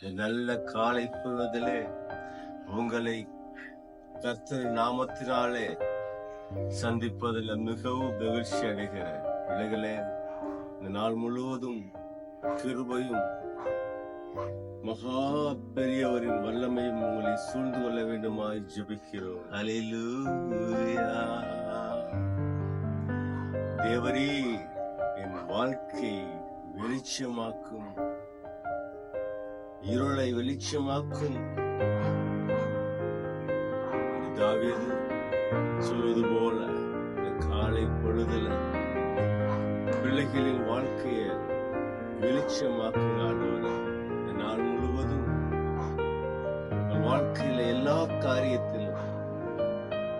நல்ல காலை பொழுதிலே உங்களை கர்த்தர் நாமத்தினாலே சந்திப்பதில் மிகவும் மகிழ்ச்சி அடைகிறேன். பிள்ளைகளே, இந்த நாள் முழுவதும் கிருபையும் மகா பெரியவரின் வல்லமையும் உங்களை சூழ்ந்து கொள்ள வேண்டுமாய் ஜெபிக்கிறோம். அல்லேலூயா. தேவரே, என் வாழ்க்கை வெளிச்சமாக்கும், இருளை வெளிச்சமாக்கும். தாவீது சொல்வது போல இந்த காலை பொழுதுல பிள்ளைகளின் வாழ்க்கைய வெளிச்சமாக்குகிறார். இந்த நாள் முழுவதும் வாழ்க்கையில எல்லா காரியத்திலும்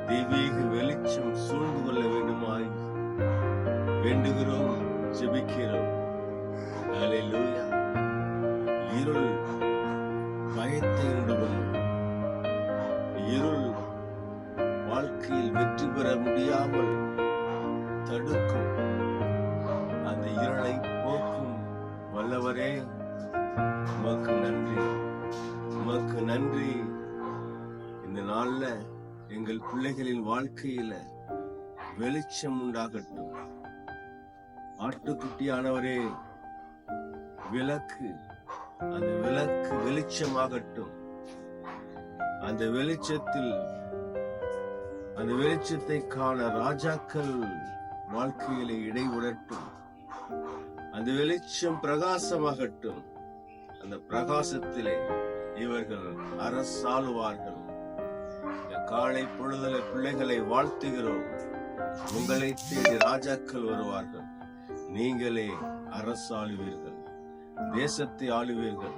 தெய்வீக வெளிச்சம் சூழ்ந்து கொள்ள வேண்டுமாய் வேண்டுகிறோம், ஜெபிக்கிறோம். அல்லேலூயா. இருள் பயத்தை உண்டுபடும், இருள் வாழ்க்கையில் வெற்றி பெற முடியாமல் தடுக்கும். அந்த இருளை போக்கும் வல்லவரே, உமக்கு நன்றி, உமக்கு நன்றி. இந்த நாள்ல எங்கள் பிள்ளைகளின் வாழ்க்கையில வெளிச்சம் உண்டாகட்டும். ஆட்டுக்குட்டியானவரே, விளக்கு, அந்த விளக்கு வெளிச்சமாகட்டும். அந்த வெளிச்சத்தை காண ராஜாக்கள் வாழ்க்கையிலே இடைவிடட்டும். அந்த வெளிச்சம் பிரகாசமாகட்டும். அந்த பிரகாசத்திலே இவர்கள் அரசாளுவார்கள். இந்த காலை பொழுதுல பிள்ளைகளை வாழ்த்துகிறோம். உங்களை தேடி ராஜாக்கள் வருவார்கள். நீங்களே அரசாளுவீர்கள், தேசத்தை ஆளுவீர்கள்.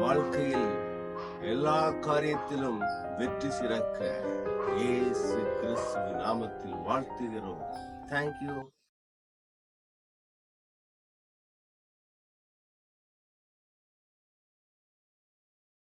வாழ்க்கையில் எல்லா காரியத்திலும் வெற்றி சிறக்க இயேசு கிறிஸ்துவின் நாமத்தில் வாழ்த்துகிறோம். தேங்க்யூ.